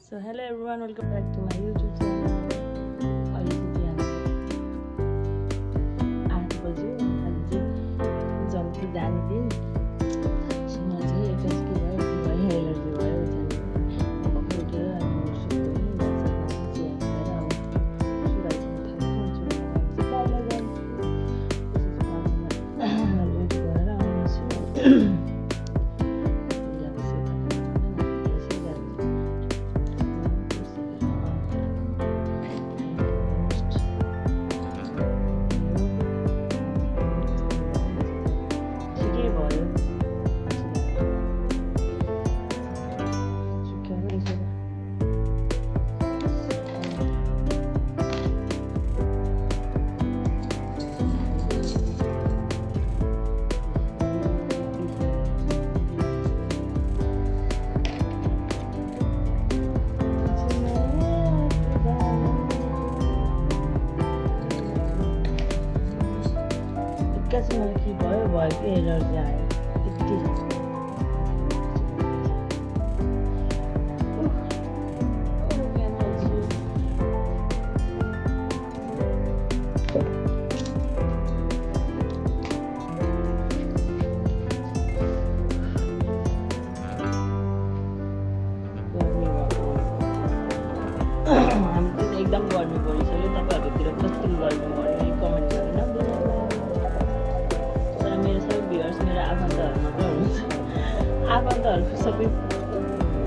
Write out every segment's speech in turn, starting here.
So hello everyone, welcome back to my YouTube channel. आज बज्यो आज जल्दी जाने दिन म चाहिँ एकैस के भयो एलर्जी भयो अब उठेर अनि सुत्दै मलाई के भयो कि एलर्जी आयो एकदम गर्मी परिसक्यो तपाईहरुतिर कस्तो गर्मी भयो कमेन्ट गर्नु मेरो आफन्तहरु मात्र हुन्छ आफन्तहरुको सबै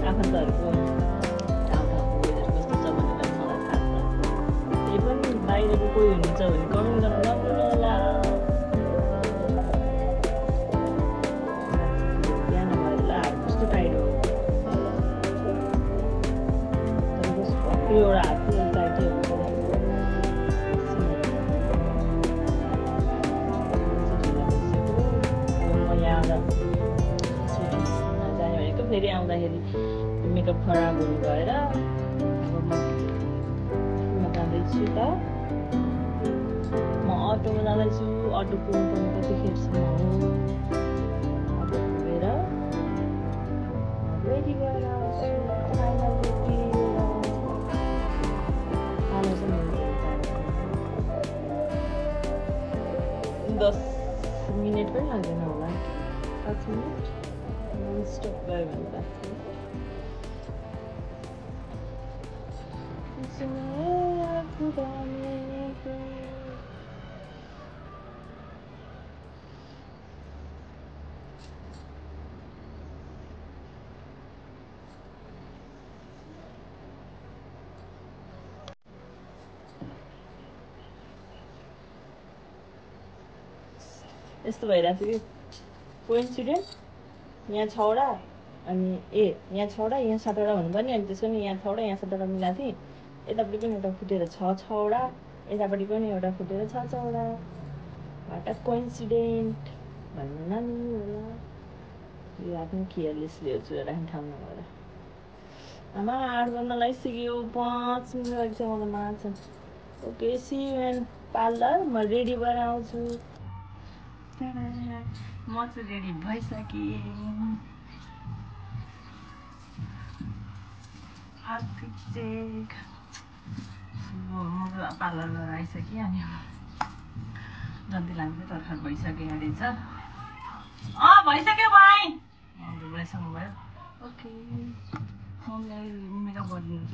आफन्तहरुको ठाउँ वेदर कस्तो छ भनेर मलाई थाहा छ त्यही पनि बाहिरको कोही हुनुहुन्छ भने कमेन्ट गर्न नभुल्नु होला बिहान भएर ला कस्तो टाइट हो तर एउटा हात टाइटै हुन्छ फेरि आउँदाखेरि मेकअप खराब हुनु भएर अब म जाँदैछु त म अटोमा जाँदैछु अटो पुग्नु कतिखेरसम्म हो अटो पुगेर रेडी भएर आउँछु फाइनली 10 मिनट पनि लाग्दैन होला 5 minute stop by when that's it. यस्तो भइरहेको थियो कोइन्सिडेन्ट यहाँ 6वटा अनि यहाँ 6वटा यहाँ 7वटा हुनुपर्ने अनि त्यसको नि यहाँ 6वटा यहाँ 7वटा मिलाएको थिएँ यतापट्टि पनि एउटा फुटेर 6वटा यतापट्टि पनि एउटा फुटेर 6वटा वाट अ कोइन्सिडेन्ट भन्नु नानी होला यो आफ्नो केयरलेसली हो चुरा राख्ने ठाउँ नभएर आमा 8 बज्न लागिसक्यो 5 मिनट लाग्छ मलाई मार्छ okay see you in parlour म रेडी भएर आउँछु म चाहिँ रेडी भइसकेँ आर्थिक चेक म पार्लर गएर आइसकेँ अनि जति लाग्दै तर्खर भइसक्यो रहेछ भइसक्यो भाइ भाइसँग भयो ओके मम्मीलाई मेकअप गरिदिनु छ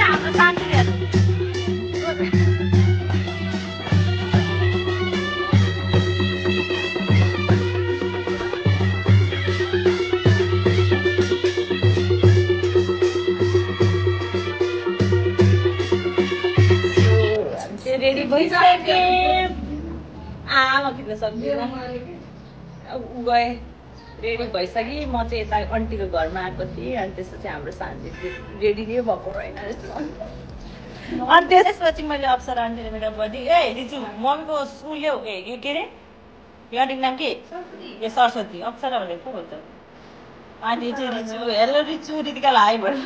हाम्रो साथीहरू रेडी भइसके आमा खिच्न सक्दिनँ गएँ रेडी भइसकेँ म चाहिँ यता आन्टीको घरमा आएको थिएँ अनि त्यसपछि हाम्रो शान्ति रेडी नै भएको रहेन अनि त्यसपछि मैले अप्सरा आन्टीले मेकअप गरिदिएँ ए रिचु मम्मीको उयो यो के अरे यो आन्टीको नाम के ए सरस्वती अप्सरा भनेको को हो त अनि चाहिँ रिचु हेलो रिचु रितिका हाई भयो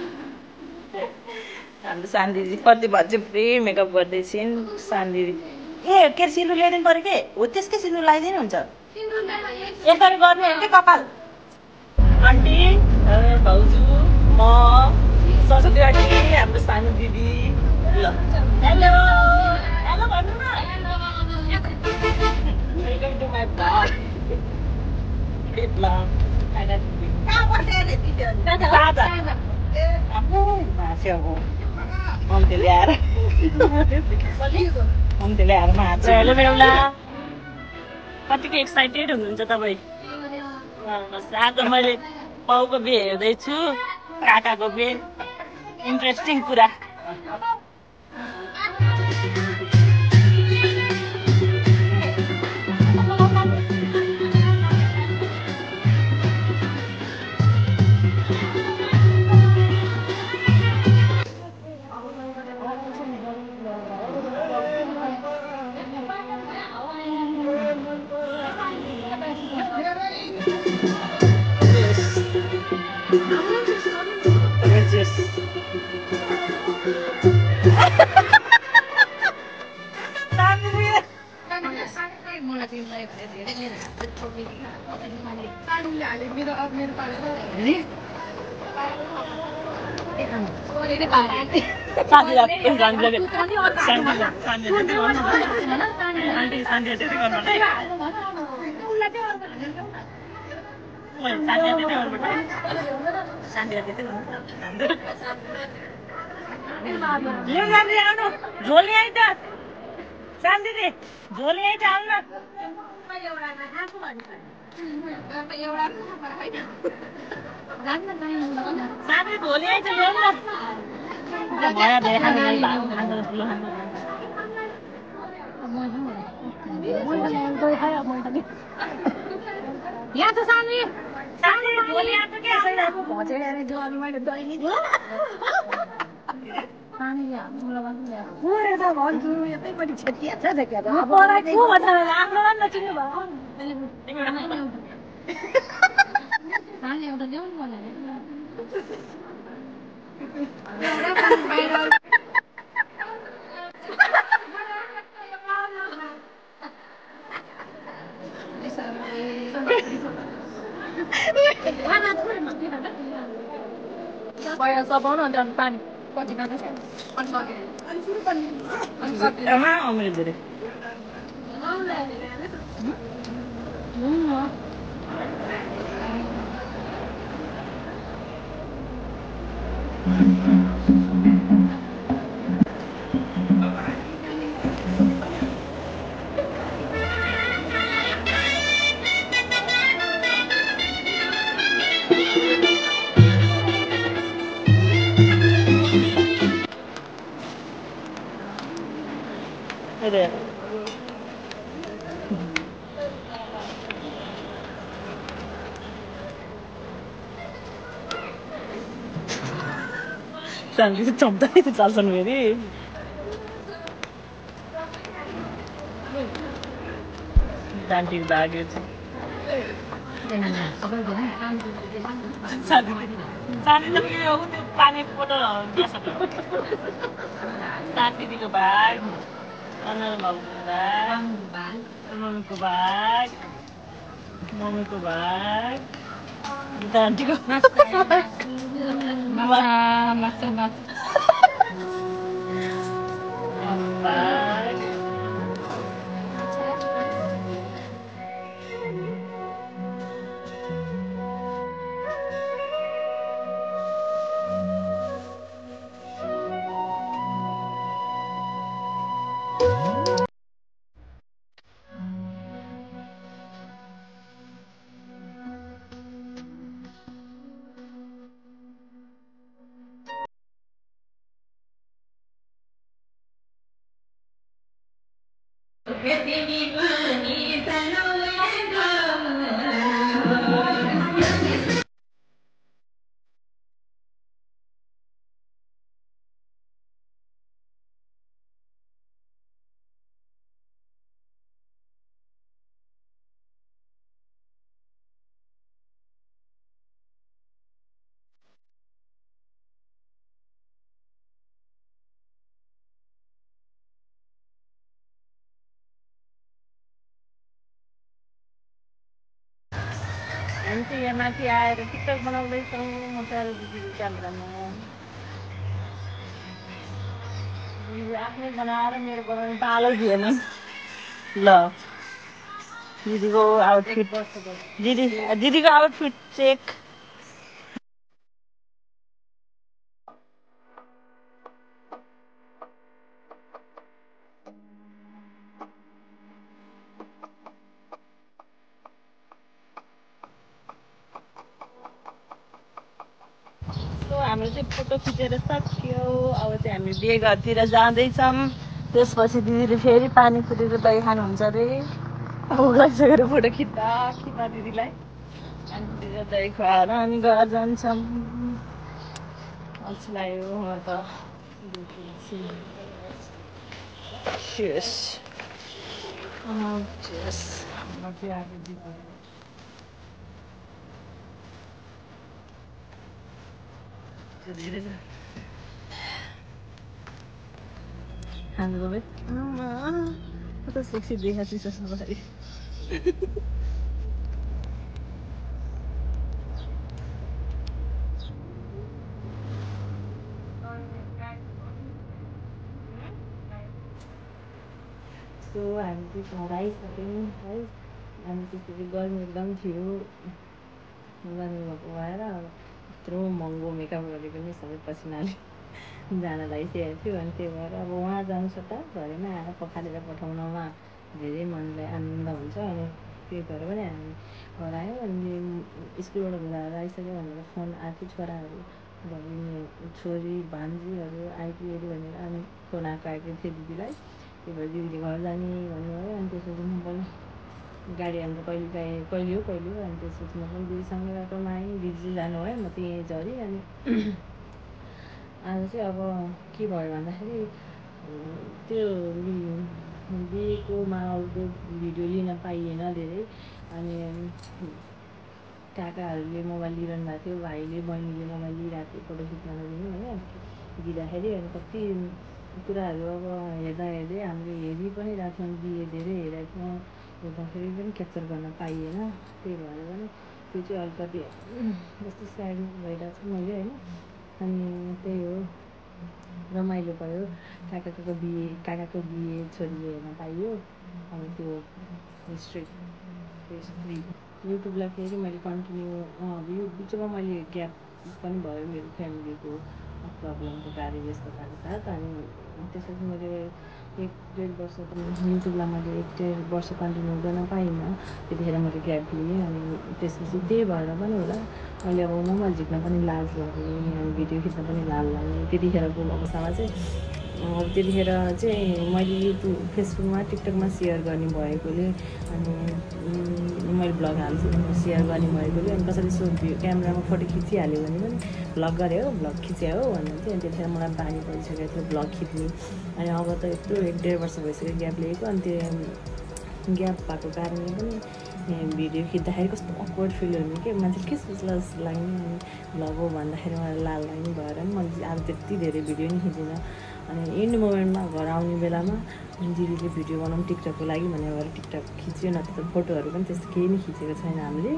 हाम्रो शान्ति दिदी कति भन्छ फ्री मेकअप गर्दैछिन् शान्ति दिदी ए के सिन्दुर ल्याइदिनु पर्यो के हो त्यसकै सिन्दुर लगाइदिनु हुन्छ यसरी गर्ने हो के कपाल सानो दिदी ल हेलो हेलो भन्नु न वेलकम टु माई ब्लग ल कहाँ बसेर मम्मीले ल्याएर मार्छ हेलो बेहुला कतिको एक्साइटेड हुनुहुन्छ तपाईँ आज मैले पाउको बिहे हेर्दैछु काकाको बिहे इन्ट्रेस्टिङ कुरा झोली आइ त शान्ति झोली आइ त हाल्न साथी झोली आइ त ल्याउन भया धेरै यहाँ त सानी सानी झोली आएको के पानी कति शान्ति चाहिँ चम्दै चाल्छन् फेरि डान्टी लाग्यो सानी त त्यो पानी बोतल साथीको भाग अनुहार बाबुको भाग मम्मीको भाग मम्मीको भाग डान्टीको भाग हामी चाहिँ यहाँ माथि आएर टिकटक बनाउँदैछौँ म चाहिँ दिदीको क्यामेरामा आफ्नै बनाएर मेरो बनाउने पालो थिएन ल दिदीको आउटफिट दिदीको आउटफिट चेक हाम्रो चाहिँ फोटो खिचेर सक्यो अब चाहिँ हामी बिहे घरतिर जाँदैछौँ त्यसपछि दिदीले फेरि पानी फुटेर दही खानुहुन्छ अरे भोक लागिसकेर फोटो खिच्दा दिदीलाई अनि दिदीलाई दही खुवाएर अनि घर जान्छौँ अल्छी लाग्यो म त हाम्रो आमा कस्तो सेक्सी देखाएको छ सबै सो हामी चाहिँ घर आइसक्यौँ है अनि त्यसपछि गर्मी एकदम थियो गर्मी भएको भएर अब यत्रो महँगो मेकअप गरेको पनि सबै पसिनाले जान लागिसकेको थियो अनि त्यही भएर अब उहाँ जान्छ त घरैमा आएर पखालेर पठाउनमा धेरै मनलाई आनन्द हुन्छ अनि त्यही भएर पनि हामी घर आयौँ अनि स्कुलबाट घुराएर आइसक्यो भनेर फोन आएको छोराहरू भगिनी छोरी भान्जीहरू आइपुग्यो भनेर अनि फोन आएको थियो दिदीलाई त्यही भएर दिदीले घर जाने भन्नुभयो अनि त्यसपछि म पनि गाडी हाम्रो कहिले हो अनि त्यसपछि म पनि दिदीसँगै बाटोमा आएँ दिदी जानु है म त यहीँ झरेँ अनि आज चाहिँ अब के भयो भन्दाखेरि त्यो बिहेको माहौलको भिडियो लिन पाइएन धेरै अनि काकाहरूले मोबाइल लिइरहनु भएको थियो भाइले बहिनीले मोबाइल लिइरहेको थियो फोटो खिच्न नदिनु होइन दिँदाखेरि अनि कति कुराहरू अब हेर्दै हामीले हेरि पनि रहेको थियौँ बिहे धेरै हेरेको थियौँ हेर्दाखेरि पनि क्याप्चर गर्न पाइएन त्यही भएर पनि त्यो चाहिँ अलिकति जस्तो स्याड भइरहेको छ मैले होइन अनि त्यही हो रमाइलो भयो काकाको बिहे छोरीले हेर्न पाइयो अनि त्यो हिस्ट्री युट्युबलाई फेरि मैले कन्टिन्यू बिचमा मैले ग्याप पनि भयो मेरो फ्यामिलीको प्रब्लमको कार्य व्यस्तताको साथ अनि त्यसपछि मैले 1-1.5 वर्ष युट्युबलाई मैले 1-1.5 वर्ष कन्टिन्यू गर्न पाइनँ त्यतिखेर मैले ग्याप लिएँ अनि त्यसपछि त्यही भएर पनि होला मैले अब मोबाइल झिक्न पनि लाज लाग्यो अनि भिडियो खिच्न पनि लाज लाग्यो त्यतिखेरको अवस्थामा चाहिँ त्यतिखेर चाहिँ मैले युट्युब फेसबुकमा टिकटकमा सेयर गर्ने भएकोले अनि मैले ब्लग हाल्छु सेयर गर्ने भएकोले अनि कसैले सोध्यो क्यामेरामा फोटो खिचिहाल्यो भने पनि ब्लग गरे हो ब्लग खिच्यो हो भन्नु थियो अनि त्यतिखेर मलाई बानी परिसकेको थियो ब्लग खिच्ने अनि अब त यत्रो 1-1.5 वर्ष भइसक्यो ग्याप लिएको अनि त्यो ग्याप भएको कारणले पनि भिडियो खिच्दाखेरि कस्तो अक्वर्ड फिल हुने कि मान्छे के सोच्ला जस्तो लाग्ने अनि ब्लग हो भन्दाखेरि मलाई लाल लाग्ने भएर पनि मैले आज त्यति धेरै भिडियो नि खिचिनँ अनि एन्ड मोमेन्टमा घर आउने बेलामा दिदीले भिडियो बनाउँ टिकटकको लागि भनेर भएर टिकटक खिच्यो नत्र त फोटोहरू पनि त्यस्तो केही नै खिचेको छैन हामीले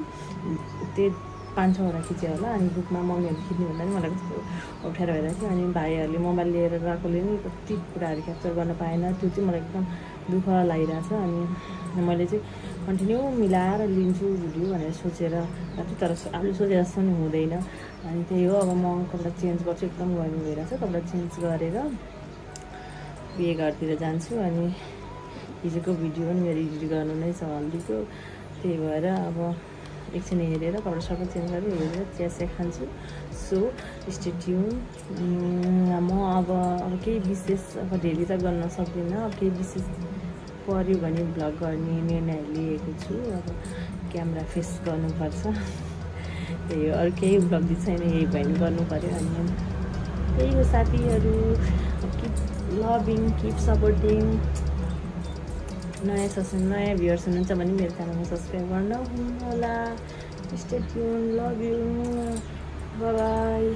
त्यही 5-6वटा खिच्यो होला अनि ग्रुपमा मम्मीहरू खिच्नु भन्दा पनि मलाई कस्तो अप्ठ्यारो भइरहेको थियो अनि भाइहरूले मोबाइल लिएर गएकोले नि कति कुराहरू क्याप्चर गर्न पाएन त्यो चाहिँ मलाई एकदम दुःख लागिरहेछ अनि मैले चाहिँ कन्टिन्यू मिलाएर लिन्छु भिडियो भनेर सोचेर तर आफूले सोचेर जस्तो नि हुँदैन अनि त्यही हो अब म कपडा चेन्ज गर्छु एकदम गर्मी भइरहेछ कपडा चेन्ज गरेर बिहे घरतिर जान्छु अनि हिजोको भिडियो पनि मेरो एडिट गर्नु नै छ हल्दीको त्यही भएर अब एकछिन हेरेर कपडा सबै चेन्ज गरेर हेरेर चिया खान्छु सो स्टे ट्युन म अब केही विशेष अब धेरै त गर्न सक्दिनँ अब केही विशेष पर्यो भने भ्लग गर्ने निर्णय लिएको छु अब क्यामेरा फेस गर्नुपर्छ त्यही हो अरू केही उपलब्धि छैन यही भयो भने गर्नु पऱ्यो अनि त्यही हो साथीहरू किप लभिङ किप सपोर्टिङ नयाँ भ्युअर्स हुनुहुन्छ भने मेरो च्यानलमा सब्सक्राइब गर्नु होला stay tune love you by by